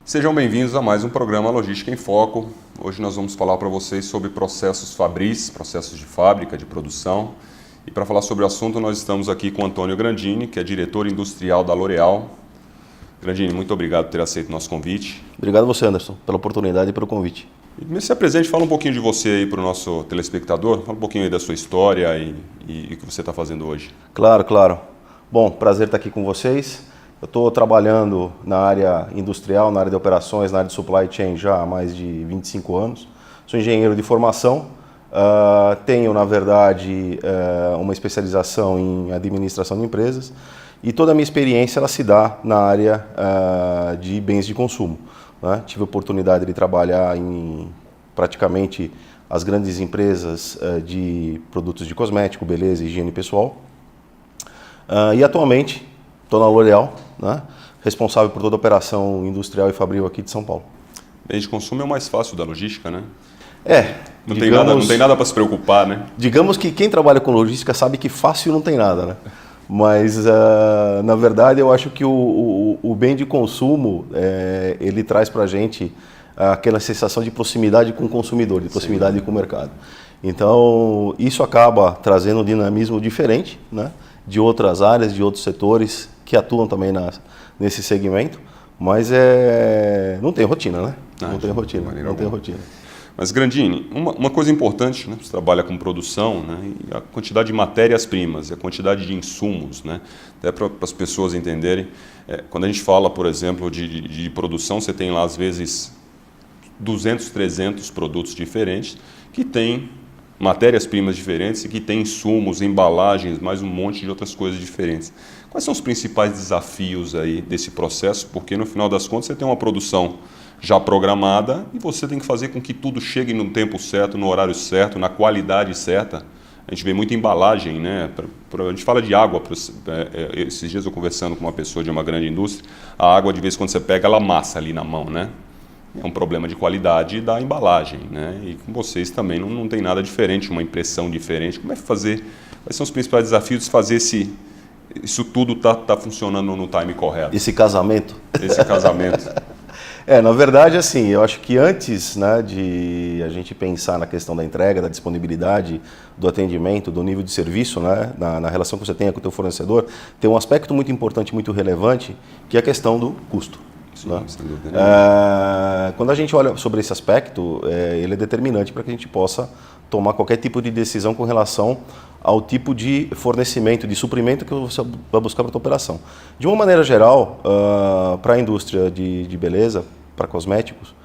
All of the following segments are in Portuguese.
Sejam bem-vindos a mais um programa Logística em Foco. Hoje nós vamos falar para vocês sobre processos fabris, processos de fábrica, de produção. E para falar sobre o assunto, nós estamos aqui com Antônio Grandini, que é diretor industrial da L'Oréal. Grandini, muito obrigado por ter aceito o nosso convite. Obrigado a você, Anderson, pela oportunidade e pelo convite. E se apresente, fala um pouquinho de você aí para o nosso telespectador, fala um pouquinho aí da sua história e o que você está fazendo hoje. Claro. Bom, prazer estar aqui com vocês. Eu estou trabalhando na área industrial, na área de operações, na área de supply chain já há mais de 25 anos. Sou engenheiro de formação, tenho, na verdade, uma especialização em administração de empresas e toda a minha experiência ela se dá na área de bens de consumo. Né? Tive a oportunidade de trabalhar em praticamente as grandes empresas de produtos de cosmético, beleza e higiene pessoal. E atualmente estou na L'Oréal, né? Responsável por toda a operação industrial e fabril aqui de São Paulo. Bens de consumo é o mais fácil da logística, né? Não tem nada para se preocupar, né? Digamos que quem trabalha com logística sabe que fácil não tem nada, né? Mas, na verdade, eu acho que o bem de consumo, ele traz para a gente aquela sensação de proximidade com o consumidor, de proximidade Sim. com o mercado. Então, isso acaba trazendo um dinamismo diferente, né? De outras áreas, de outros setores que atuam também nesse segmento, mas não tem rotina, né? Não tem rotina. Mas, Grandini, uma coisa importante, né? Você trabalha com produção, né? E a quantidade de matérias-primas, a quantidade de insumos, né? Até para as pessoas entenderem, quando a gente fala, por exemplo, de produção, você tem lá, às vezes, 200, 300 produtos diferentes que têm matérias-primas diferentes e que tem insumos, embalagens, mais um monte de outras coisas diferentes. Quais são os principais desafios aí desse processo? Porque no final das contas você tem uma produção já programada e você tem que fazer com que tudo chegue no tempo certo, no horário certo, na qualidade certa. A gente vê muita embalagem, né? A gente fala de água. Esses dias eu conversando com uma pessoa de uma grande indústria, a água de vez em quando você pega, ela amassa ali na mão, né? É um problema de qualidade da embalagem, né? E com vocês também não tem nada diferente, uma impressão diferente. Como é que fazer? Quais são os principais desafios de fazer isso tudo tá funcionando no time correto? Esse casamento. Na verdade, assim, eu acho que antes, né, de a gente pensar na questão da entrega, da disponibilidade, do atendimento, do nível de serviço, né, na relação que você tem com o teu fornecedor, tem um aspecto muito importante, muito relevante, que é a questão do custo. Sim, né? Sem dúvida. Quando a gente olha sobre esse aspecto, ele é determinante para que a gente possa tomar qualquer tipo de decisão com relação ao tipo de fornecimento, de suprimento que você vai buscar para a tua operação. De uma maneira geral, para a indústria de beleza, para cosméticos,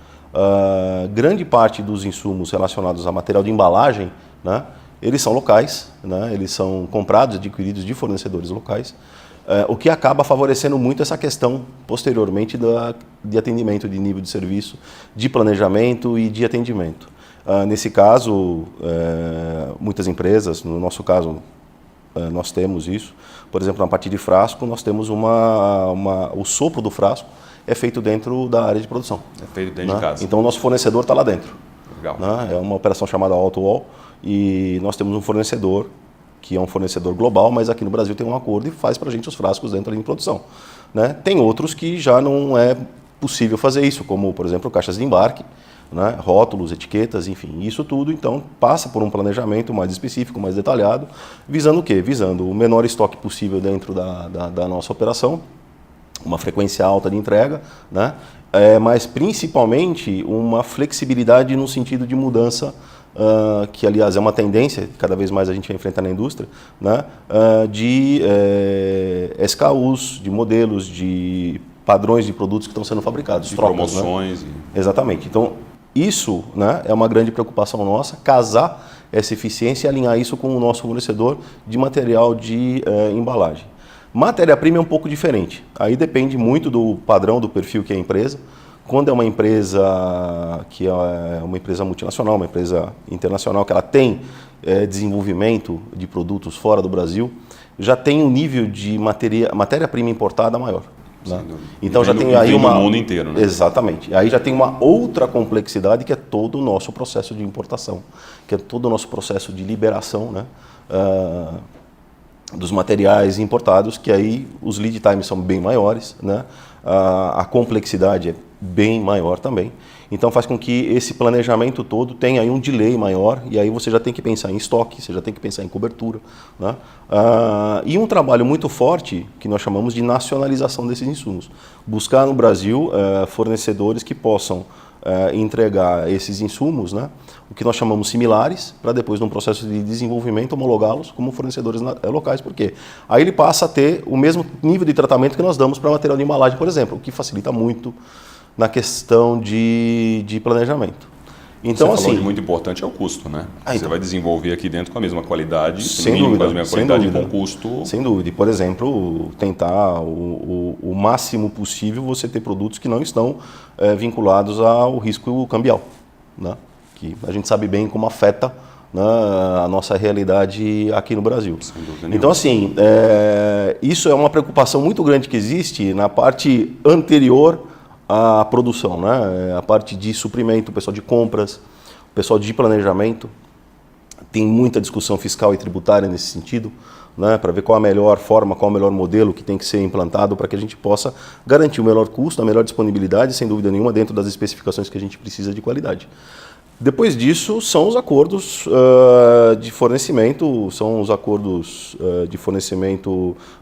grande parte dos insumos relacionados a material de embalagem, né, eles são locais, né, eles são comprados, adquiridos de fornecedores locais, o que acaba favorecendo muito essa questão, posteriormente, de atendimento, de nível de serviço, de planejamento e de atendimento. Nesse caso, muitas empresas, no nosso caso, nós temos isso. Por exemplo, na parte de frasco, nós temos o sopro do frasco é feito dentro da área de produção. É feito dentro de casa. Então, o nosso fornecedor está lá dentro. Legal. É uma operação chamada Auto-Wall e nós temos um fornecedor que é um fornecedor global, mas aqui no Brasil tem um acordo e faz para a gente os frascos dentro da linha de produção. Né? Tem outros que já não é possível fazer isso, como, por exemplo, caixas de embarque, né? Rótulos, etiquetas, enfim. Isso tudo, então, passa por um planejamento mais específico, mais detalhado, visando o quê? Visando o menor estoque possível dentro da nossa operação, uma frequência alta de entrega, né? Mas, principalmente, uma flexibilidade no sentido de mudança, que aliás é uma tendência, cada vez mais a gente vai enfrentar na indústria, né, de SKUs, de modelos, de padrões de produtos que estão sendo fabricados. De trocas, promoções. Né? Exatamente. Então, isso, né, é uma grande preocupação nossa, casar essa eficiência e alinhar isso com o nosso fornecedor de material de embalagem. Matéria-prima é um pouco diferente. Aí depende muito do padrão, do perfil que é a empresa. Quando é uma empresa que é uma empresa multinacional, uma empresa internacional, que ela tem desenvolvimento de produtos fora do Brasil, já tem um nível de matéria-prima importada maior. Né? Então já tem aí no mundo inteiro, né? Exatamente. Aí já tem uma outra complexidade que é todo o nosso processo de importação, que é todo o nosso processo de liberação, né? Dos materiais importados, que aí os lead times são bem maiores, né? A complexidade é bem maior também. Então faz com que esse planejamento todo tenha aí um delay maior, e aí você já tem que pensar em estoque, você já tem que pensar em cobertura, né? E um trabalho muito forte que nós chamamos de nacionalização desses insumos. Buscar no Brasil fornecedores que possam entregar esses insumos, né, o que nós chamamos similares, para depois, num processo de desenvolvimento, homologá-los como fornecedores locais. Por quê? Aí ele passa a ter o mesmo nível de tratamento que nós damos para material de embalagem, por exemplo, o que facilita muito na questão de planejamento. Então, você assim, falou de muito importante é o custo, né? Você vai desenvolver aqui dentro com a mesma qualidade, sem dúvida, com a mesma qualidade, com custo. Sem dúvida. E, por exemplo, tentar o máximo possível você ter produtos que não estão vinculados ao risco cambial, né? Que a gente sabe bem como afeta, né, a nossa realidade aqui no Brasil. Sem dúvida nenhuma. Então, assim, isso é uma preocupação muito grande que existe na parte anterior à produção, né? A parte de suprimento, o pessoal de compras, o pessoal de planejamento. Tem muita discussão fiscal e tributária nesse sentido, né, para ver qual a melhor forma, qual o melhor modelo que tem que ser implantado para que a gente possa garantir o melhor custo, a melhor disponibilidade, sem dúvida nenhuma, dentro das especificações que a gente precisa de qualidade. Depois disso, são os acordos de fornecimento,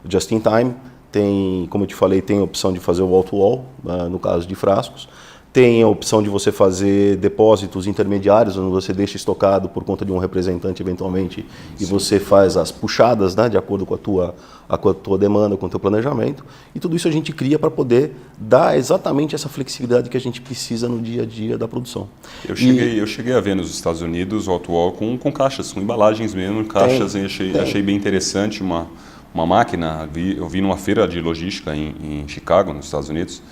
just in time. Tem, como eu te falei, tem a opção de fazer o wall-to-wall, no caso de frascos. Tem a opção de você fazer depósitos intermediários, onde você deixa estocado por conta de um representante, eventualmente, e você faz as puxadas, né, de acordo com a tua demanda, com o teu planejamento. E tudo isso a gente cria para poder dar exatamente essa flexibilidade que a gente precisa no dia a dia da produção. Eu cheguei a ver nos Estados Unidos o wall-to-wall com caixas, com embalagens mesmo, caixas, e achei bem interessante uma máquina. Eu vi numa feira de logística em Chicago, nos Estados Unidos.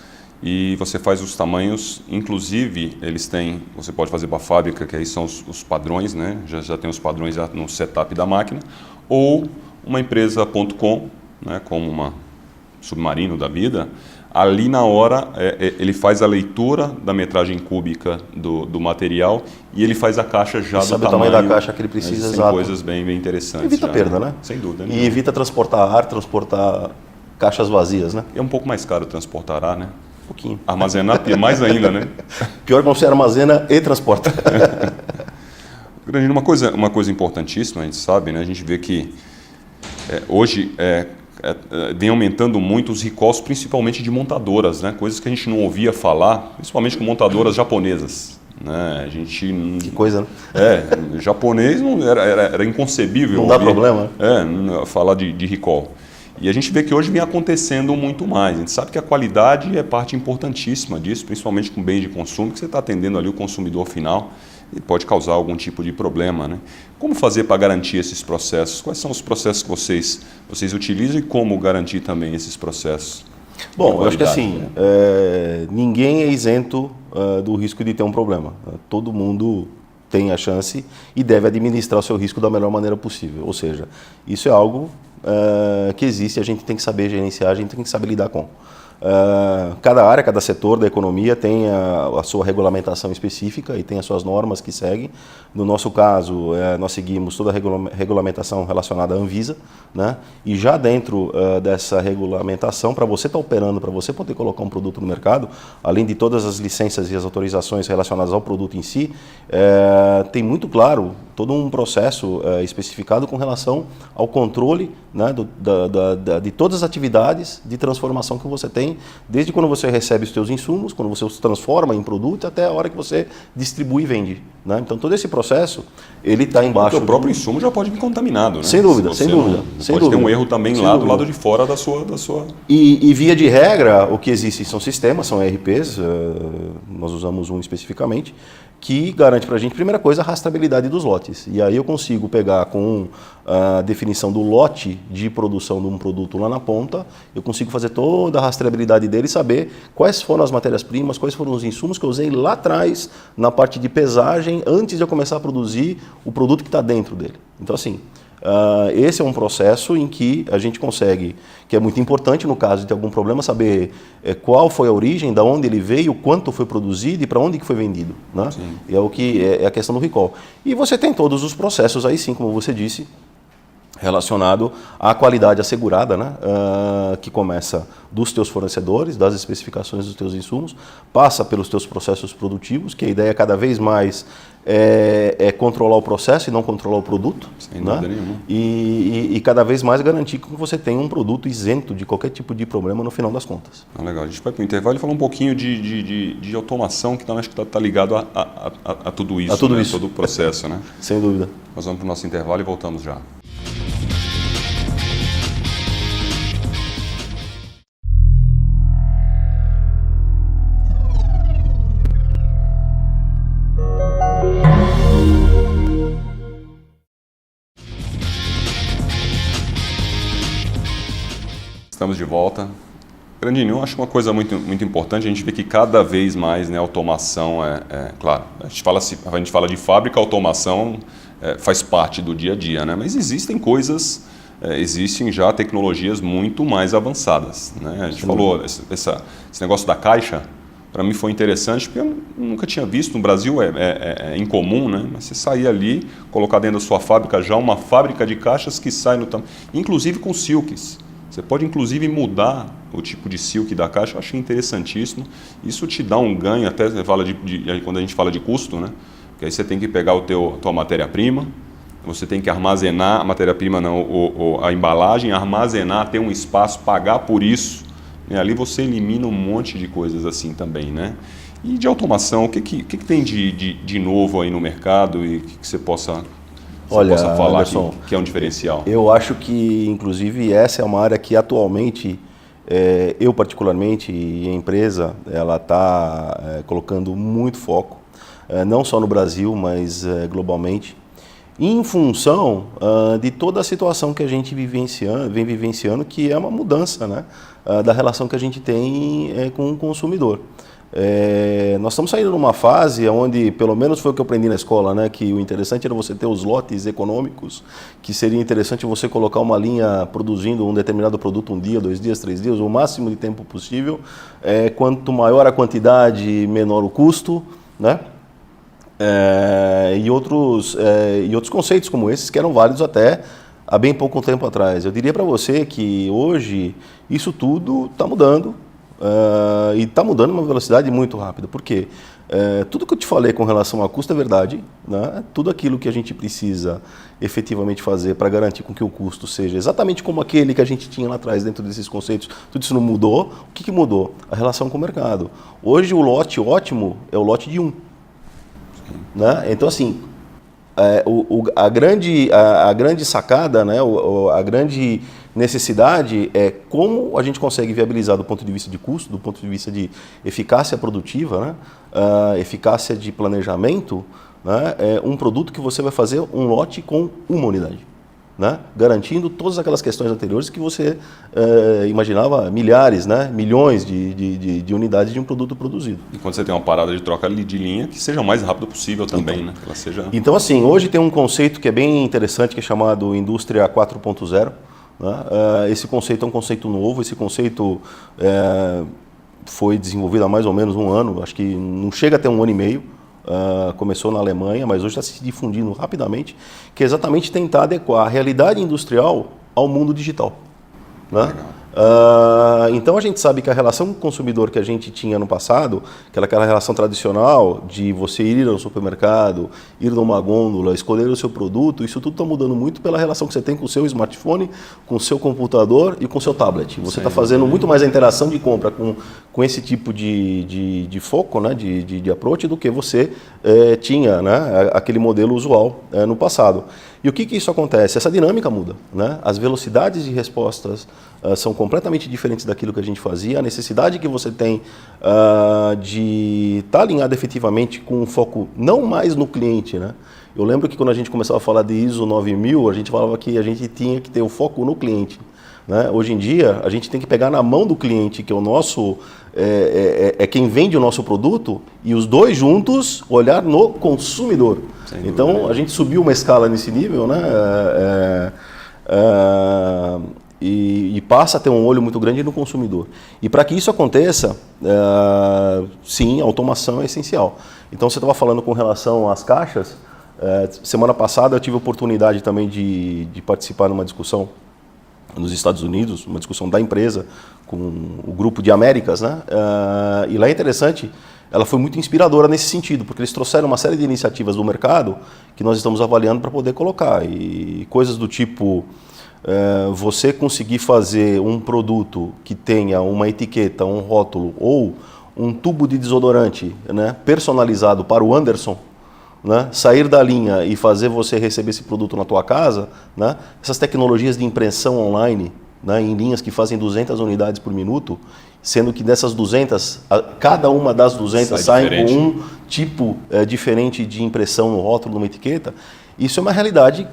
E você faz os tamanhos, inclusive você pode fazer para a fábrica, que aí são os padrões, né? Já tem os padrões no setup da máquina, ou uma empresa .com, né? Como uma Submarino da vida, ali na hora ele faz a leitura da metragem cúbica do material e ele faz a caixa já do tamanho da caixa que ele precisa, exato. Tem coisas bem interessantes. Evita perda, né? Sem dúvida. E evita transportar ar, transportar caixas vazias, né? É um pouco mais caro transportar ar, né? Pouquinho. Armazenar mais ainda, né? Pior que você armazena e transporta. Grandinho, uma coisa importantíssima, a gente sabe, né? A gente vê que hoje vem aumentando muito os recalls, principalmente de montadoras, né? Coisas que a gente não ouvia falar, principalmente com montadoras japonesas. Né? Que coisa, né? Japonês era inconcebível. Não dá problema. Falar de recall. E a gente vê que hoje vem acontecendo muito mais. A gente sabe que a qualidade é parte importantíssima disso, principalmente com bens de consumo, que você está atendendo ali o consumidor final e pode causar algum tipo de problema, né? Como fazer para garantir esses processos? Quais são os processos que vocês utilizam e como garantir também esses processos? Bom, eu acho que assim, ninguém é isento do risco de ter um problema. Todo mundo tem a chance e deve administrar o seu risco da melhor maneira possível. Ou seja, isso é algo que existe, a gente tem que saber gerenciar, a gente tem que saber lidar com. Cada área, cada setor da economia tem a sua regulamentação específica e tem as suas normas que seguem. No nosso caso, nós seguimos toda a regulamentação relacionada à Anvisa, né? E já dentro dessa regulamentação, para você estar operando, para você poder colocar um produto no mercado, além de todas as licenças e as autorizações relacionadas ao produto em si, tem muito claro todo um processo especificado com relação ao controle, né, de todas as atividades de transformação que você tem, desde quando você recebe os seus insumos, quando você os transforma em produto, até a hora que você distribui e vende, né? Então todo esse processo, ele está embaixo. Porque o próprio insumo já pode vir contaminado, né? Sem dúvida, sem dúvida. Pode ter um erro também lá do lado de fora da sua... E via de regra, o que existe são sistemas, são ERPs, nós usamos um especificamente, que garante para a gente, primeira coisa, a rastreabilidade dos lotes. E aí eu consigo pegar com a definição do lote de produção de um produto lá na ponta, eu consigo fazer toda a rastreabilidade dele e saber quais foram as matérias-primas, quais foram os insumos que eu usei lá atrás, na parte de pesagem, antes de eu começar a produzir o produto que está dentro dele. Então, assim, esse é um processo em que a gente consegue, que é muito importante no caso de ter algum problema, saber qual foi a origem, de onde ele veio, quanto foi produzido e para onde que foi vendido, né? É o que é a questão do recall. E você tem todos os processos aí sim, como você disse, relacionado à qualidade assegurada, né? Que começa dos teus fornecedores, das especificações dos teus insumos, passa pelos teus processos produtivos, que a ideia é cada vez mais controlar o processo e não controlar o produto. Sem dúvida nenhuma. E cada vez mais garantir que você tenha um produto isento de qualquer tipo de problema no final das contas. Legal. A gente vai para o intervalo e falar um pouquinho de automação, que acho que está ligado a tudo isso, tudo isso. Todo o processo. Né? Sem dúvida. Nós vamos para o nosso intervalo e voltamos já. Estamos de volta. Grandinho, eu acho uma coisa muito importante, a gente vê que cada vez mais, né, a automação claro, a gente fala de fábrica, a automação faz parte do dia a dia, né? Mas existem existem já tecnologias muito mais avançadas, né? A gente falou, esse negócio da caixa, para mim foi interessante, porque eu nunca tinha visto, no Brasil é incomum, né? Mas você sair ali, colocar dentro da sua fábrica já uma fábrica de caixas que sai inclusive com silks. Você pode, inclusive, mudar o tipo de silk da caixa, eu achei interessantíssimo. Isso te dá um ganho, até você fala quando a gente fala de custo, né? Porque aí você tem que pegar a tua matéria-prima, você tem que armazenar a matéria-prima, a embalagem, armazenar, ter um espaço, pagar por isso. E ali você elimina um monte de coisas assim também, né? E de automação, o que tem de novo aí no mercado e que você possa... Olha, possa falar Anderson, que é um diferencial? Eu acho que, inclusive, essa é uma área que atualmente, eu particularmente e a empresa, ela está colocando muito foco, não só no Brasil, mas globalmente, em função de toda a situação que a gente vem vivenciando, que é uma mudança, né, da relação que a gente tem com o consumidor. Nós estamos saindo numa fase onde, pelo menos foi o que eu aprendi na escola, né, que o interessante era você ter os lotes econômicos, que seria interessante você colocar uma linha produzindo um determinado produto 1 dia, 2 dias, 3 dias, o máximo de tempo possível. Quanto maior a quantidade, menor o custo, né? E outros conceitos como esses que eram válidos até há bem pouco tempo atrás. Eu diria para você que hoje isso tudo está mudando. E está mudando uma velocidade muito rápida. Por quê? Tudo que eu te falei com relação a custo é verdade, né? Tudo aquilo que a gente precisa efetivamente fazer para garantir com que o custo seja exatamente como aquele que a gente tinha lá atrás dentro desses conceitos, tudo isso não mudou. O que mudou? A relação com o mercado. Hoje o lote ótimo é o lote de 1. Né? Então, assim, a grande sacada, né? A grande necessidade é como a gente consegue viabilizar do ponto de vista de custo, do ponto de vista de eficácia produtiva, né? Eficácia de planejamento, né? Um produto que você vai fazer um lote com uma unidade, né? Garantindo todas aquelas questões anteriores que você imaginava milhares, né? Milhões de unidades de um produto produzido. E quando você tem uma parada de troca de linha, que seja o mais rápido possível também, né? Que ela seja... Então, assim, hoje tem um conceito que é bem interessante, que é chamado Indústria 4.0. Esse conceito é um conceito novo, esse conceito foi desenvolvido há mais ou menos 1 ano, acho que não chega até 1 ano e meio, começou na Alemanha, mas hoje está se difundindo rapidamente, que é exatamente tentar adequar a realidade industrial ao mundo digital. Né? Então a gente sabe que a relação com o consumidor que a gente tinha no passado, aquela relação tradicional de você ir ao supermercado, ir numa gôndola, escolher o seu produto, isso tudo está mudando muito pela relação que você tem com o seu smartphone, com o seu computador e com o seu tablet. Você está fazendo muito mais a interação de compra com esse tipo de foco, né, de approach, do que você tinha, né, aquele modelo usual no passado. E o que isso acontece? Essa dinâmica muda, né? As velocidades de respostas são completamente diferentes daquilo que a gente fazia. A necessidade que você tem de estar alinhado efetivamente com um foco não mais no cliente, né? Eu lembro que quando a gente começava a falar de ISO 9000, a gente falava que a gente tinha que ter o foco no cliente. Né? Hoje em dia, a gente tem que pegar na mão do cliente, que é o nosso, quem vende o nosso produto, e os dois juntos olhar no consumidor. Então, a gente subiu uma escala nesse nível, né? E passa a ter um olho muito grande no consumidor. E para que isso aconteça, sim, a automação é essencial. Então, você estava falando com relação às caixas. Semana passada eu tive a oportunidade também de participar numa discussão nos Estados Unidos, uma discussão da empresa com o grupo de Américas, né? E lá é interessante, ela foi muito inspiradora nesse sentido, porque eles trouxeram uma série de iniciativas do mercado que nós estamos avaliando para poder colocar. E coisas do tipo, você conseguir fazer um produto que tenha uma etiqueta, um rótulo ou um tubo de desodorante, né, personalizado para o Anderson, né, sair da linha e fazer você receber esse produto na tua casa, né, essas tecnologias de impressão online, né, em linhas que fazem 200 unidades por minuto, sendo que dessas 200, cada uma das 200 sai com um tipo diferente de impressão no rótulo, numa etiqueta. Isso é uma realidade,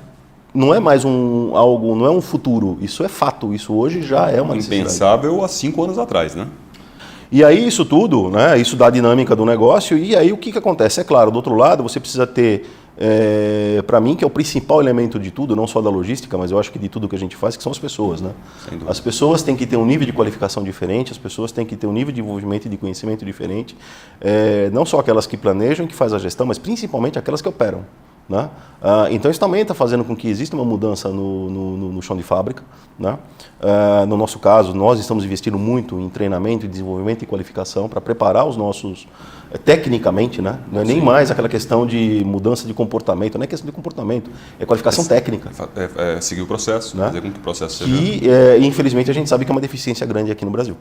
não é mais algo, não é um futuro, isso é fato, isso hoje já é uma necessidade. Impensável há 5 anos atrás, né? E aí isso tudo, né, isso dá a dinâmica do negócio, e aí o que acontece? É claro, do outro lado você precisa ter, para mim, que é o principal elemento de tudo, não só da logística, mas eu acho que de tudo que a gente faz, que são as pessoas, né? As pessoas têm que ter um nível de qualificação diferente, as pessoas têm que ter um nível de envolvimento e de conhecimento diferente, não só aquelas que planejam e que fazem a gestão, mas principalmente aquelas que operam. Né? Então isso também está fazendo com que exista uma mudança no chão de fábrica. Né? No nosso caso, nós estamos investindo muito em treinamento, desenvolvimento e qualificação para preparar os nossos, tecnicamente, né? Não é nem mais aquela questão de mudança de comportamento, não é questão de comportamento, é qualificação técnica. Seguir o processo, né? Fazer com que o processo seja... Que, infelizmente, a gente sabe que é uma deficiência grande aqui no Brasil.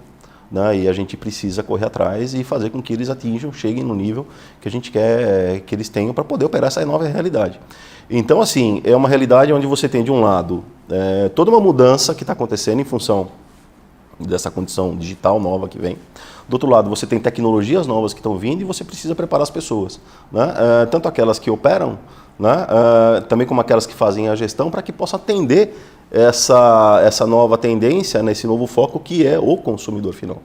Né? E a gente precisa correr atrás e fazer com que eles atinjam, cheguem no nível que a gente quer que eles tenham para poder operar essa nova realidade. Então, assim, é uma realidade onde você tem, de um lado, toda uma mudança que está acontecendo em função dessa condição digital nova que vem. Do outro lado, você tem tecnologias novas que estão vindo e você precisa preparar as pessoas. Né? Tanto aquelas que operam, né? Também como aquelas que fazem a gestão, para que possam atender essa nova tendência, né, esse novo foco que é o consumidor final.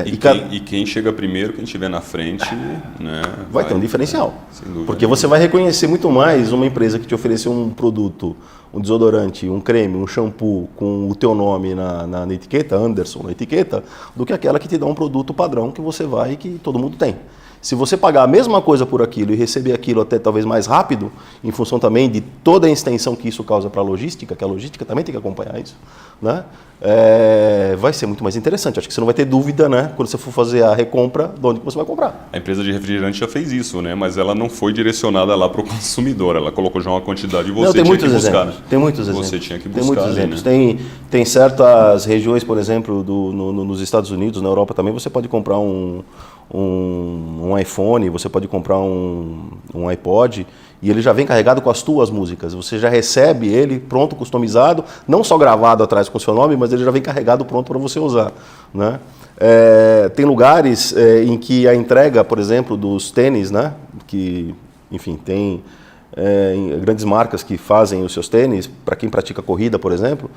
E quem chega primeiro, quem estiver na frente, né, vai ter um diferencial. Sem dúvida. Porque você vai reconhecer muito mais uma empresa que te oferecer um produto, um desodorante, um creme, um shampoo com o teu nome na etiqueta, Anderson na etiqueta, do que aquela que te dá um produto padrão que você vai e que todo mundo tem. Se você pagar a mesma coisa por aquilo e receber aquilo até talvez mais rápido, em função também de toda a extensão que isso causa para a logística, que a logística também tem que acompanhar isso, né? Vai ser muito mais interessante. Acho que você não vai ter dúvida, né, quando você for fazer a recompra, de onde você vai comprar. A empresa de refrigerante já fez isso, né? Mas ela não foi direcionada lá para o consumidor. Ela colocou já uma quantidade e você tinha que buscar. Né? Tem muitos exemplos. Você tinha que buscar. Tem muitos ali, exemplos. Né? Tem certas regiões, por exemplo, nos Estados Unidos, na Europa também, você pode comprar um iPhone, você pode comprar um iPod e ele já vem carregado com as tuas músicas. Você já recebe ele pronto, customizado, não só gravado atrás com o seu nome, mas ele já vem carregado pronto para você usar. Né? Tem lugares em que a entrega, por exemplo, dos tênis, né? Que, enfim, tem grandes marcas que fazem os seus tênis, para quem pratica corrida, por exemplo,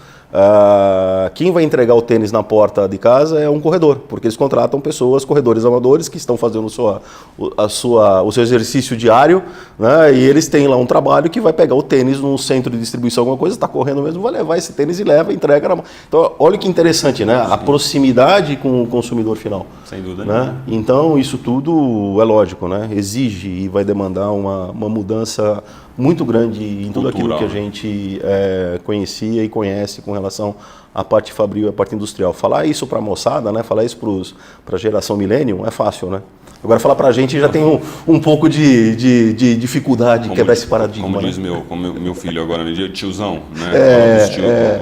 quem vai entregar o tênis na porta de casa é um corredor, porque eles contratam pessoas, corredores amadores, que estão fazendo o seu exercício diário, né, e eles têm lá um trabalho que vai pegar o tênis num centro de distribuição, alguma coisa, está correndo mesmo, vai levar esse tênis e leva, entrega na mão. Então, olha que interessante, né? A proximidade com o consumidor final. Sem dúvida. Né? Então, isso tudo é lógico, né? Exige e vai demandar uma mudança muito grande em tudo aquilo que a gente conhecia e conhece com relação à parte fabril e à parte industrial. Falar isso para a moçada, né? Falar isso para a geração millennium é fácil, né? Agora, falar para a gente já tem um pouco de dificuldade de quebrar esse paradigma. Como diz meu filho agora, tiozão, né?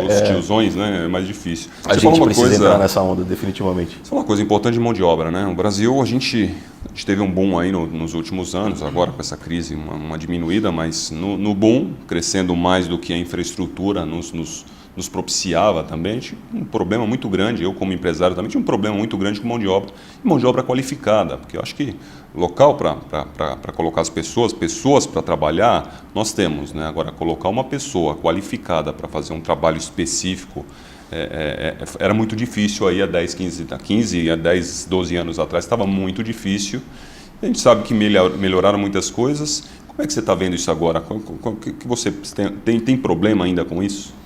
Os tiozões, né? É mais difícil. A gente precisa entrar nessa onda, definitivamente. Isso é uma coisa importante de mão de obra, né? O Brasil, a gente teve um boom aí nos últimos anos, agora com essa crise, uma diminuída, mas no boom, crescendo mais do que a infraestrutura nos propiciava também, tinha um problema muito grande, eu como empresário também tinha um problema muito grande com mão de obra qualificada, porque eu acho que local para colocar as pessoas para trabalhar, nós temos, né? Agora, colocar uma pessoa qualificada para fazer um trabalho específico, era muito difícil aí há 10, 12 anos atrás, estava muito difícil. A gente sabe que melhoraram muitas coisas. Como é que você está vendo isso agora? Que você tem problema ainda com isso?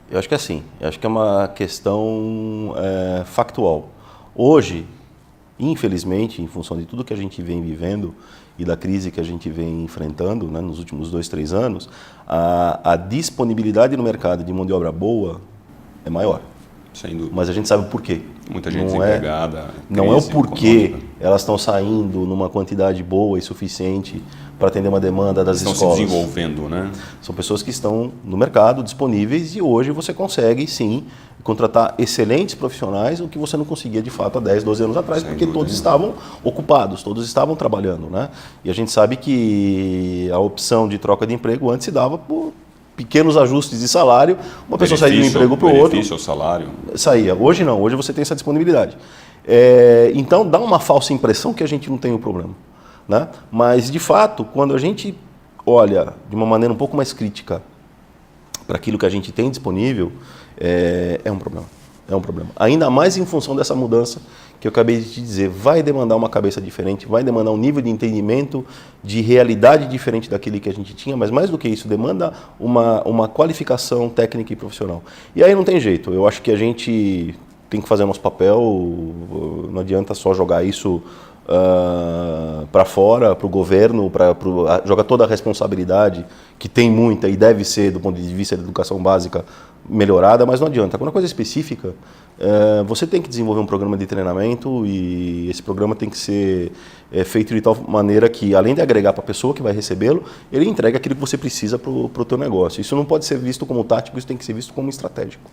Eu acho que é assim, eu acho que é uma questão factual. Hoje, infelizmente, em função de tudo que a gente vem vivendo e da crise que a gente vem enfrentando, né, nos últimos 2, 3 anos, a disponibilidade no mercado de mão de obra boa é maior. Sem dúvida. Mas a gente sabe o porquê. Muita gente desempregada. Não é o porquê econômica. elas estão saindo numa quantidade boa e suficiente para atender uma demanda das escolas. Estão se desenvolvendo, né? São pessoas que estão no mercado, disponíveis, e hoje você consegue, sim, contratar excelentes profissionais, o que você não conseguia, de fato, há 10, 12 anos atrás, porque todos estavam ocupados, todos estavam trabalhando, né? E a gente sabe que a opção de troca de emprego antes se dava por pequenos ajustes de salário, uma pessoa saía de um emprego para o outro. Benefício ao salário. Saía. Hoje não, hoje você tem essa disponibilidade. Então dá uma falsa impressão que a gente não tem o problema, né? Mas, de fato, quando a gente olha de uma maneira um pouco mais crítica para aquilo que a gente tem disponível, é um problema. É um problema. Ainda mais em função dessa mudança que eu acabei de te dizer, vai demandar uma cabeça diferente, vai demandar um nível de entendimento, de realidade diferente daquele que a gente tinha, mas mais do que isso, demanda uma qualificação técnica e profissional. E aí não tem jeito, eu acho que a gente tem que fazer nosso papel, não adianta só jogar isso para fora, para o governo, jogar toda a responsabilidade, que tem muita e deve ser, do ponto de vista da educação básica, melhorada, mas não adianta. Quando é coisa específica, você tem que desenvolver um programa de treinamento e esse programa tem que ser feito de tal maneira que, além de agregar para a pessoa que vai recebê-lo, ele entrega aquilo que você precisa para o teu negócio. Isso não pode ser visto como tático, isso tem que ser visto como estratégico.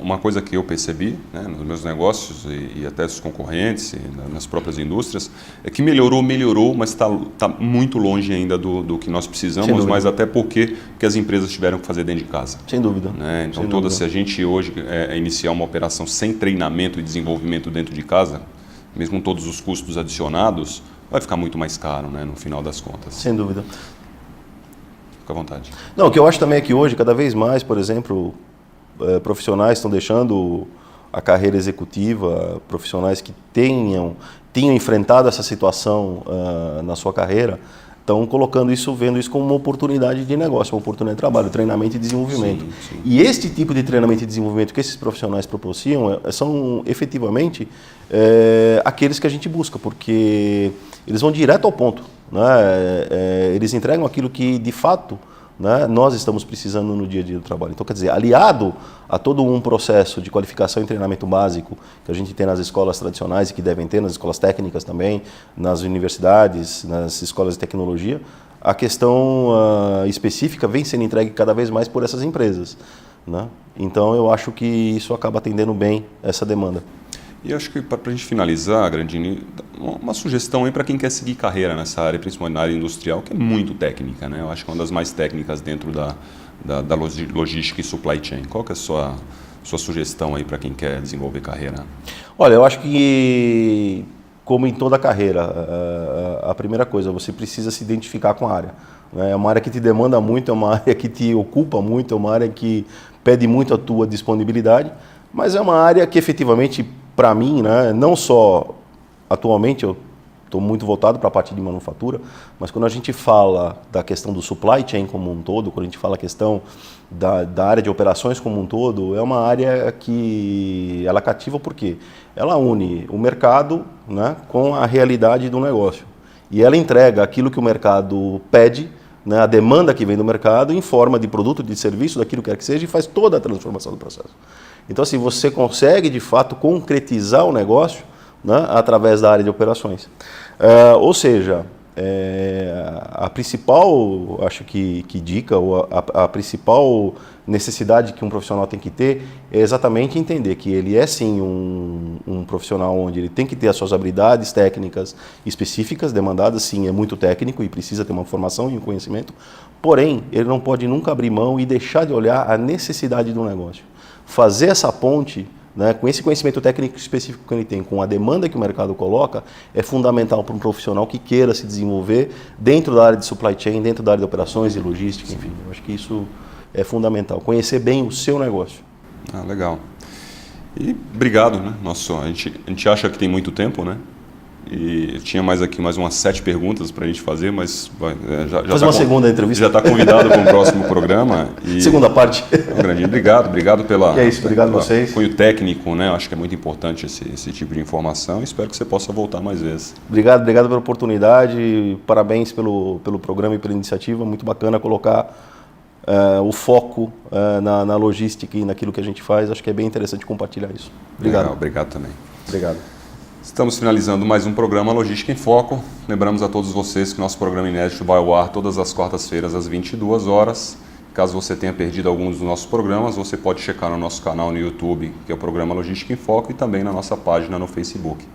Uma coisa que eu percebi, né, nos meus negócios e até dos concorrentes e nas próprias indústrias, é que melhorou, mas está muito longe ainda do que nós precisamos, mas até porque as empresas tiveram que fazer dentro de casa. Sem dúvida. Né? Então, se a gente hoje iniciar uma operação sem treinamento e desenvolvimento dentro de casa, mesmo com todos os custos adicionados, vai ficar muito mais caro, né, no final das contas. Sem dúvida. Fica à vontade. Não, o que eu acho também é que hoje, cada vez mais, por exemplo, profissionais estão deixando a carreira executiva, profissionais que tinham enfrentado essa situação na sua carreira, estão colocando isso, vendo isso como uma oportunidade de negócio, uma oportunidade de trabalho, treinamento e desenvolvimento. Sim. E este tipo de treinamento e desenvolvimento que esses profissionais proporcionam são efetivamente aqueles que a gente busca, porque eles vão direto ao ponto, né? Eles entregam aquilo que, de fato, né, nós estamos precisando no dia a dia do trabalho. Então, quer dizer, aliado a todo um processo de qualificação e treinamento básico que a gente tem nas escolas tradicionais e que devem ter, nas escolas técnicas também, nas universidades, nas escolas de tecnologia, a questão específica vem sendo entregue cada vez mais por essas empresas, né? Então, eu acho que isso acaba atendendo bem essa demanda. E acho que, para a gente finalizar, Grandini, uma sugestão aí para quem quer seguir carreira nessa área, principalmente na área industrial, que é muito técnica, né? Eu acho que é uma das mais técnicas dentro da logística e supply chain. Qual que é a sua sugestão aí para quem quer desenvolver carreira? Olha, eu acho que, como em toda carreira, a primeira coisa, você precisa se identificar com a área. É uma área que te demanda muito, é uma área que te ocupa muito, é uma área que pede muito a tua disponibilidade, mas é uma área que efetivamente, para mim, né, não só atualmente, eu estou muito voltado para a parte de manufatura, mas quando a gente fala da questão do supply chain como um todo, quando a gente fala a questão da área de operações como um todo, é uma área que ela cativa porque ela une o mercado, né, com a realidade do negócio. E ela entrega aquilo que o mercado pede, né, a demanda que vem do mercado, em forma de produto, de serviço, daquilo que quer que seja, e faz toda a transformação do processo. Então, assim, você consegue, de fato, concretizar o negócio, né, através da área de operações. Ou seja, a principal, acho que dica, ou a principal necessidade que um profissional tem que ter é exatamente entender que ele é, sim, um profissional onde ele tem que ter as suas habilidades técnicas específicas, demandadas, sim, é muito técnico e precisa ter uma formação e um conhecimento, porém, ele não pode nunca abrir mão e deixar de olhar a necessidade do negócio. Fazer essa ponte, né, com esse conhecimento técnico específico que ele tem, com a demanda que o mercado coloca, é fundamental para um profissional que queira se desenvolver dentro da área de supply chain, dentro da área de operações e logística, enfim. Eu acho que isso é fundamental, conhecer bem o seu negócio. Legal. E obrigado, né? Nossa, a gente acha que tem muito tempo, né? E eu tinha mais umas 7 perguntas para a gente fazer, mas já fazer uma segunda entrevista. Já está convidado para o próximo programa. Segunda parte. Um Grandini. Obrigado pela... Que é isso, obrigado a vocês. Cunho técnico, né? Acho que é muito importante esse tipo de informação. Espero que você possa voltar mais vezes. Obrigado pela oportunidade, parabéns pelo programa e pela iniciativa, muito bacana colocar o foco na logística e naquilo que a gente faz, acho que é bem interessante compartilhar isso. Obrigado. Legal, obrigado também. Obrigado. Estamos finalizando mais um programa Logística em Foco. Lembramos a todos vocês que nosso programa inédito vai ao ar todas as quartas-feiras às 22 horas. Caso você tenha perdido alguns dos nossos programas, você pode checar no nosso canal no YouTube, que é o programa Logística em Foco, e também na nossa página no Facebook.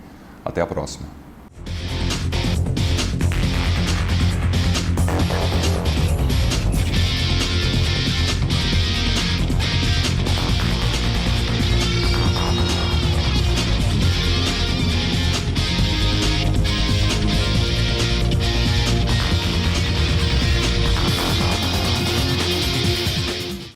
Até a próxima.